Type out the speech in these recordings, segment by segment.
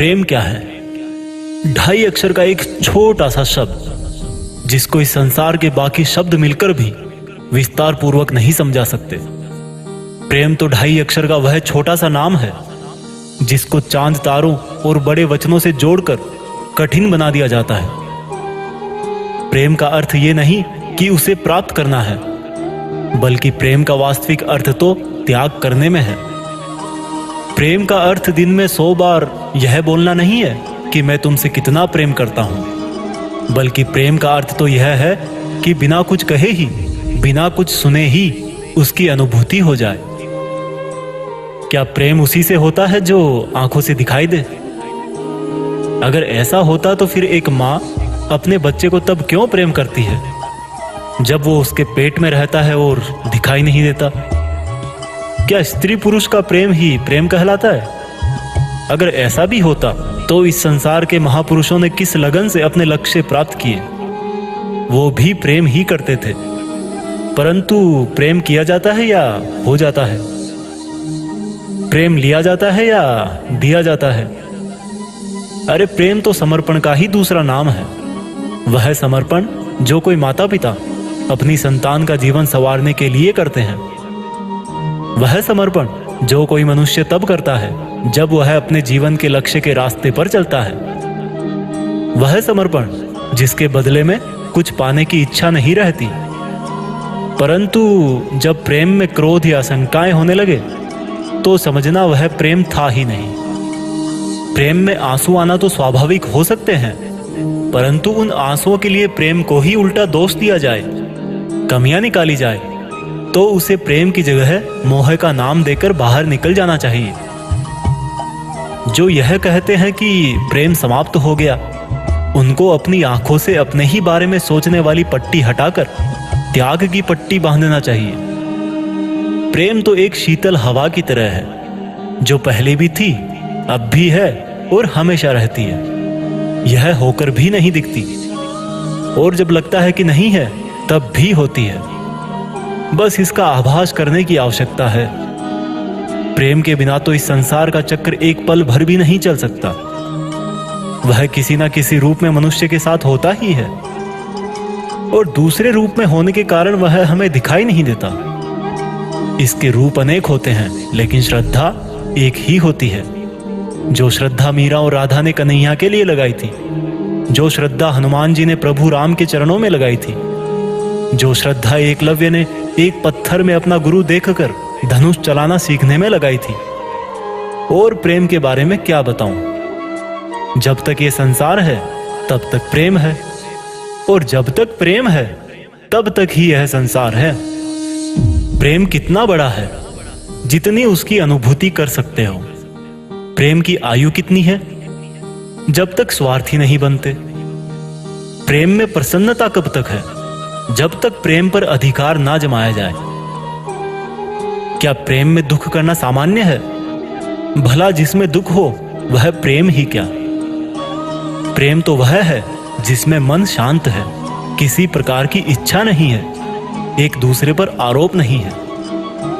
प्रेम क्या है? 2.5 अक्षर का एक छोटा सा शब्द जिसको इस संसार के बाकी शब्द मिलकर भी विस्तार पूर्वक नहीं समझा सकते। प्रेम तो 2.5 अक्षर का वह छोटा सा नाम है जिसको चांद तारों और बड़े वचनों से जोड़कर कठिन बना दिया जाता है। प्रेम का अर्थ ये नहीं कि उसे प्राप्त करना है, बल्कि प्रेम का वास्तविक अर्थ तो त्याग करने में है। प्रेम का अर्थ दिन में 100 बार यह बोलना नहीं है कि मैं तुमसे कितना प्रेम करता हूं, बल्कि प्रेम का अर्थ तो यह है कि बिना कुछ कहे ही, बिना कुछ सुने ही उसकी अनुभूति हो जाए। क्या प्रेम उसी से होता है जो आंखों से दिखाई दे? अगर ऐसा होता तो फिर एक माँ अपने बच्चे को तब क्यों प्रेम करती है जब वो उसके पेट में रहता है और दिखाई नहीं देता? क्या स्त्री पुरुष का प्रेम ही प्रेम कहलाता है? अगर ऐसा भी होता तो इस संसार के महापुरुषों ने किस लगन से अपने लक्ष्य प्राप्त किए? वो भी प्रेम ही करते थे, परंतु प्रेम किया जाता है या हो जाता है? प्रेम लिया जाता है या दिया जाता है? अरे प्रेम तो समर्पण का ही दूसरा नाम है। वह समर्पण जो कोई माता पिता अपनी संतान का जीवन संवारने के लिए करते हैं, वह समर्पण जो कोई मनुष्य तब करता है जब वह अपने जीवन के लक्ष्य के रास्ते पर चलता है, वह समर्पण जिसके बदले में कुछ पाने की इच्छा नहीं रहती। परंतु जब प्रेम में क्रोध या शंकाएं होने लगे तो समझना वह प्रेम था ही नहीं। प्रेम में आंसू आना तो स्वाभाविक हो सकते हैं, परंतु उन आंसुओं के लिए प्रेम को ही उल्टा दोष दिया जाए, कमियां निकाली जाए, तो उसे प्रेम की जगह मोह का नाम देकर बाहर निकल जाना चाहिए। जो यह कहते हैं कि प्रेम समाप्त हो गया, उनको अपनी आंखों से अपने ही बारे में सोचने वाली पट्टी हटाकर त्याग की पट्टी बांधना चाहिए। प्रेम तो एक शीतल हवा की तरह है, जो पहले भी थी, अब भी है और हमेशा रहती है। यह होकर भी नहीं दिखती, और जब लगता है कि नहीं है तब भी होती है। बस इसका आभास करने की आवश्यकता है। प्रेम के बिना तो इस संसार का चक्र एक पल भर भी नहीं चल सकता। वह किसी ना किसी रूप में मनुष्य के साथ होता ही है, और दूसरे रूप में होने के कारण वह हमें दिखाई नहीं देता। इसके रूप अनेक होते हैं, लेकिन श्रद्धा एक ही होती है। जो श्रद्धा मीरा और राधा ने कन्हैया के लिए लगाई थी, जो श्रद्धा हनुमान जी ने प्रभु राम के चरणों में लगाई थी, जो श्रद्धा एकलव्य ने एक पत्थर में अपना गुरु देखकर धनुष चलाना सीखने में लगाई थी। और प्रेम के बारे में क्या बताऊं? जब तक ये संसार है तब तक प्रेम है, और जब तक प्रेम है तब तक ही यह संसार है। प्रेम कितना बड़ा है, जितनी उसकी अनुभूति कर सकते हो। प्रेम की आयु कितनी है, जब तक स्वार्थी नहीं बनते। प्रेम में प्रसन्नता कब तक है, जब तक प्रेम पर अधिकार ना जमाया जाए। क्या प्रेम में दुख करना सामान्य है? भला जिसमें दुख हो वह प्रेम ही क्या? प्रेम तो वह है जिसमें मन शांत है, किसी प्रकार की इच्छा नहीं है, एक दूसरे पर आरोप नहीं है,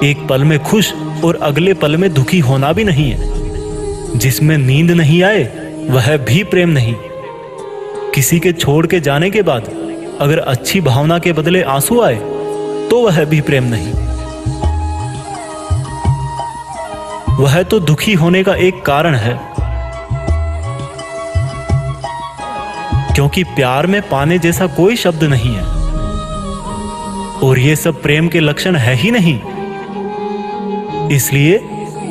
एक पल में खुश और अगले पल में दुखी होना भी नहीं है, जिसमें नींद नहीं आए वह भी प्रेम नहीं। किसी के छोड़ के जाने के बाद अगर अच्छी भावना के बदले आंसू आए तो वह भी प्रेम नहीं। वह तो दुखी होने का एक कारण है, क्योंकि प्यार में पाने जैसा कोई शब्द नहीं है, और ये सब प्रेम के लक्षण है ही नहीं। इसलिए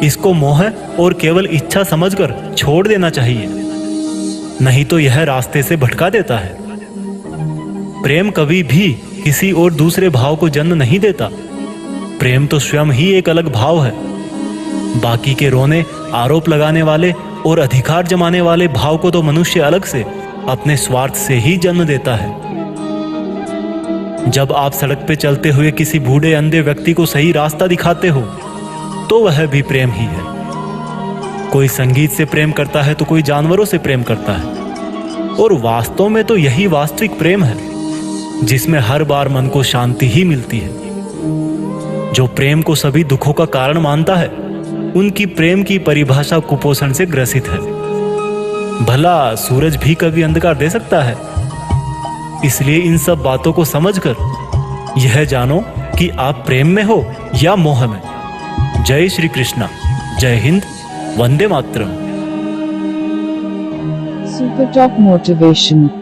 इसको मोह और केवल इच्छा समझकर छोड़ देना चाहिए, नहीं तो यह रास्ते से भटका देता है। प्रेम कभी भी किसी और दूसरे भाव को जन्म नहीं देता। प्रेम तो स्वयं ही एक अलग भाव है। बाकी के रोने, आरोप लगाने वाले और अधिकार जमाने वाले भाव को तो मनुष्य अलग से अपने स्वार्थ से ही जन्म देता है। जब आप सड़क पे चलते हुए किसी बूढ़े अंधे व्यक्ति को सही रास्ता दिखाते हो तो वह भी प्रेम ही है। कोई संगीत से प्रेम करता है तो कोई जानवरों से प्रेम करता है, और वास्तव में तो यही वास्तविक प्रेम है, जिसमें हर बार मन को शांति ही मिलती है। जो प्रेम को सभी दुखों का कारण मानता है, उनकी प्रेम की परिभाषा कुपोषण से ग्रसित है। भला सूरज भी कभी अंधकार दे सकता है? इसलिए इन सब बातों को समझकर यह जानो कि आप प्रेम में हो या मोह में। जय श्री कृष्णा, जय Hind, Vande Mataram. Super Top Motivation